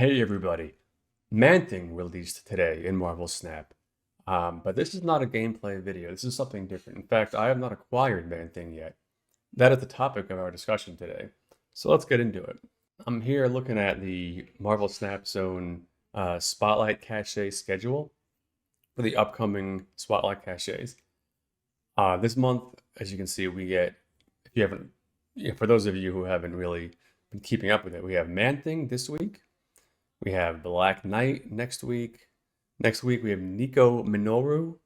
Hey everybody, Man-Thing released today in Marvel Snap. But this is not a gameplay video, this is something different. In fact, I have not acquired Man-Thing yet. That is the topic of our discussion today. So let's get into it. I'm here looking at the Marvel Snap Zone Spotlight Cache schedule for the upcoming Spotlight Caches. This month, as you can see, we get, if you haven't, for those of you who haven't really been keeping up with it, we have Man-Thing this week. We have Black Knight next week. Next week we have Nico Minoru.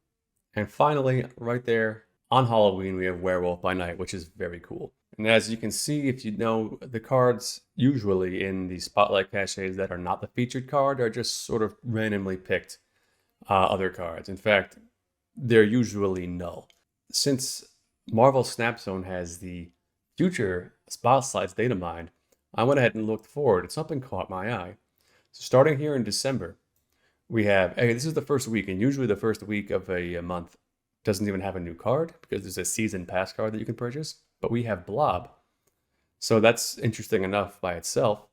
And finally, right there on Halloween, we have Werewolf by Night, which is very cool. And as you can see, if you know, the cards usually in the Spotlight Caches that are not the featured card are just sort of randomly picked other cards. In fact, they're usually null. Since Marvel Snap Zone has the future Spotlight's data mined, I went ahead and looked forward and something caught my eye. So starting here in December, we have, hey, this is the first week, and usually the first week of a month doesn't even have a new card because there's a season pass card that you can purchase, but we have Blob. So that's interesting enough by itself,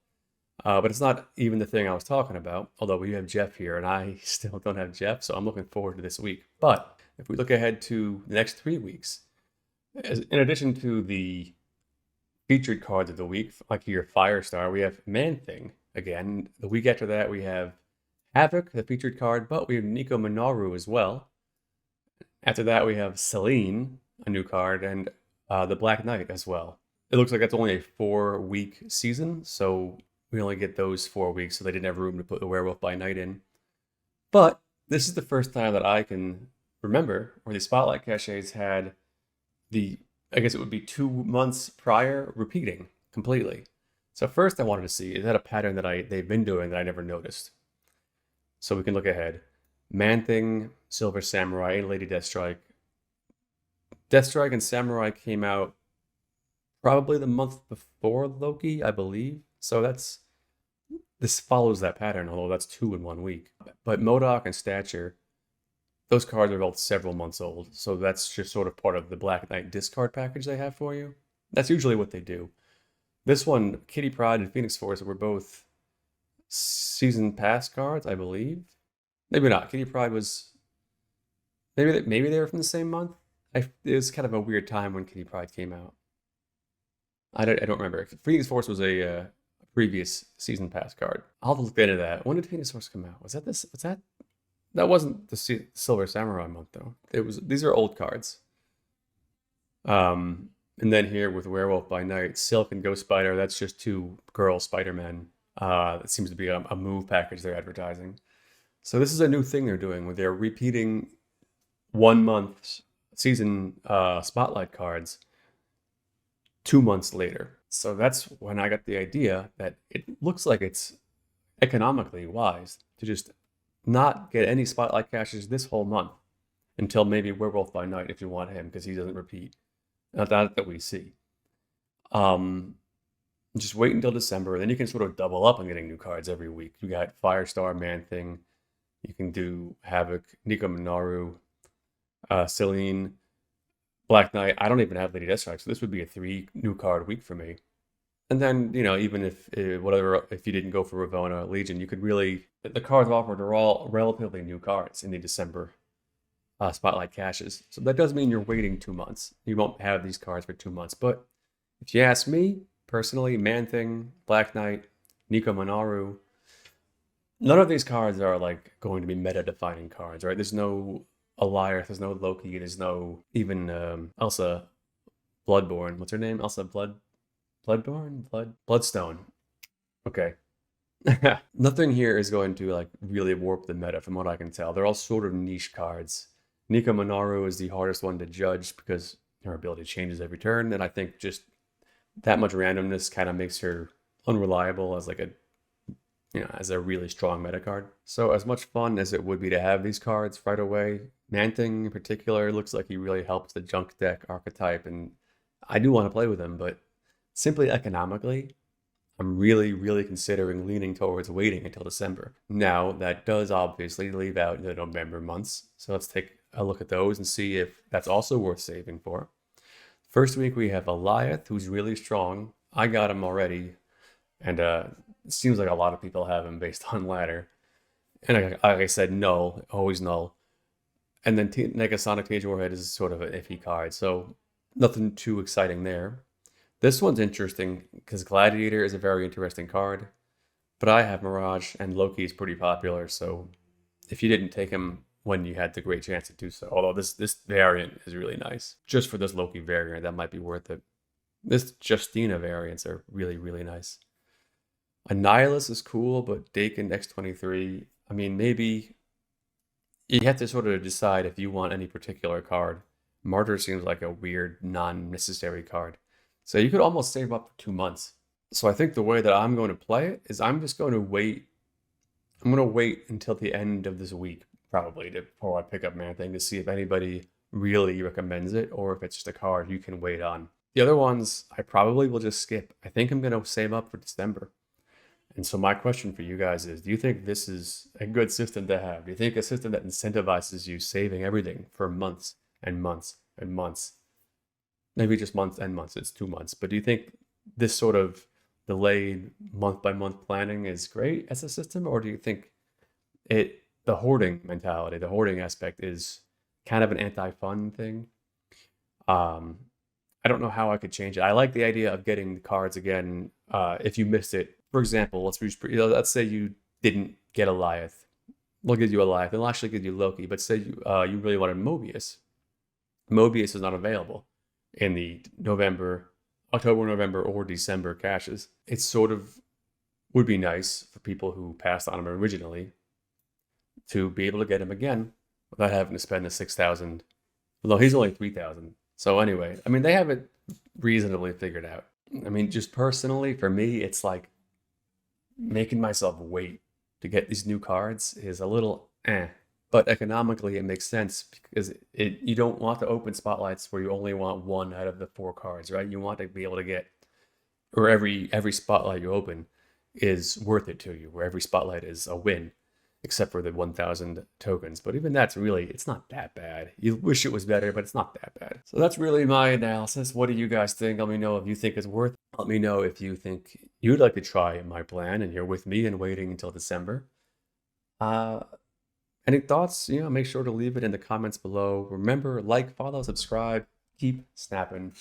but it's not even the thing I was talking about, although we have Jeff here, and I still don't have Jeff, so I'm looking forward to this week. But if we look ahead to the next 3 weeks, in addition to the featured cards of the week, like your Firestar, we have Man-Thing. Again, the week after that, we have Havoc, the featured card, but we have Nico Minoru as well. After that, we have Celine, a new card, and the Black Knight as well. It looks like that's only a 4-week season, so we only get those 4 weeks, so they didn't have room to put the Werewolf by Night in. But this is the first time that I can remember where the Spotlight Caches had the, I guess it would be 2 months prior, repeating completely. So first I wanted to see, is that a pattern that they've been doing that I never noticed? So we can look ahead. Man-Thing, Silver Samurai, and Lady Deathstrike. Deathstrike and Samurai came out probably the month before Loki, I believe. So this follows that pattern, although that's 2 in 1 week. But MODOK and Stature, those cards are both several months old. So that's just sort of part of the Black Knight discard package they have for you. That's usually what they do. This one, Kitty Pryde and Phoenix Force, were both season pass cards, I believe. Maybe not. Kitty Pryde was, maybe they were from the same month. It was kind of a weird time when Kitty Pryde came out. I don't remember. Phoenix Force was a previous season pass card. I'll have to look into that. When did Phoenix Force come out? Was that? That wasn't the Silver Samurai month though. These are old cards. And then here with Werewolf by Night, Silk and Ghost Spider, that's just 2 girl Spider-Men. It seems to be a move package they're advertising. So this is a new thing they're doing where they're repeating 1 month season spotlight cards 2 months later. So that's when I got the idea that it looks like it's economically wise to just not get any spotlight caches this whole month until maybe Werewolf by Night if you want him, because he doesn't repeat. Not that we see. Just wait until December, then you can sort of double up on getting new cards every week. You got Firestar, Man-Thing. You can do Havoc, Nico Minoru, Celine, Black Knight. I don't even have Lady Deathstrike, so this would be a 3 new card week for me. And then, even if you didn't go for Ravonna Legion, you could really, the cards offered are all relatively new cards in the December Spotlight Caches. So that does mean you're waiting 2 months. You won't have these cards for 2 months. But if you ask me, personally, Man-Thing, Black Knight, Nico Minoru, none of these cards are like going to be meta-defining cards, right? There's no Eliath, there's no Loki, there's no even Elsa Bloodborne. What's her name? Elsa Bloodstone. Okay. Nothing here is going to like really warp the meta from what I can tell. They're all sort of niche cards. Nico Minoru is the hardest one to judge because her ability changes every turn, and I think just that much randomness kind of makes her unreliable as as a really strong meta card. So as much fun as it would be to have these cards right away, Man-Thing in particular looks like he really helps the junk deck archetype, and I do want to play with him, but simply economically, I'm really, really considering leaning towards waiting until December. Now, that does obviously leave out the November months, so let's take a look at those and see if that's also worth saving for. First week we have Eliath, who's really strong. I got him already, and It seems like a lot of people have him based on ladder. And like I said, null, always null. And then Negasonic Teenage Warhead is sort of an iffy card, so nothing too exciting there. This one's interesting because Gladiator is a very interesting card, but I have Mirage and Loki is pretty popular, so if you didn't take him when you had the great chance to do so, although this variant is really nice, just for this Loki variant, that might be worth it. This Justina variants are really, really nice. Annihilus is cool, but Dakin X23, I mean, maybe you have to sort of decide if you want any particular card. Martyr seems like a weird, non-necessary card. So you could almost save up for 2 months. So I think the way that I'm going to play it is I'm just going to wait. I'm going to wait until the end of this week, probably, before I pick up Man Thing to see if anybody really recommends it or if it's just a card you can wait on. The other ones I probably will just skip. I think I'm going to save up for December. And so my question for you guys is, do you think this is a good system to have? Do you think a system that incentivizes you saving everything for months and months and months? Maybe just months and months, it's 2 months. But do you think this sort of delayed month by month planning is great as a system? Or do you think the hoarding mentality, the hoarding aspect is kind of an anti-fun thing? Um, I don't know how I could change it. I like the idea of getting the cards again if you missed it. For example, let's say you didn't get Eliath. We'll give you Eliath. They'll actually give you Loki. But say you really wanted Mobius. Mobius is not available in the October, November, or December caches. It sort of would be nice for people who passed on him originally to be able to get him again without having to spend the 6,000. Although he's only 3,000. So anyway, I mean, they have it reasonably figured out. I mean, just personally, for me, it's like making myself wait to get these new cards is a little eh. But economically, it makes sense because you don't want to open spotlights where you only want one out of the 4 cards, right? You want to be able to get, or every spotlight you open is worth it to you, where every spotlight is a win, except for the 1,000 tokens. But even that's really, it's not that bad. You wish it was better, but it's not that bad. So that's really my analysis. What do you guys think? Let me know if you think it's worth it. Let me know if you think you'd like to try my plan and you're with me and waiting until December. Any thoughts? Make sure to leave it in the comments below. Remember, like, follow, subscribe, keep snapping.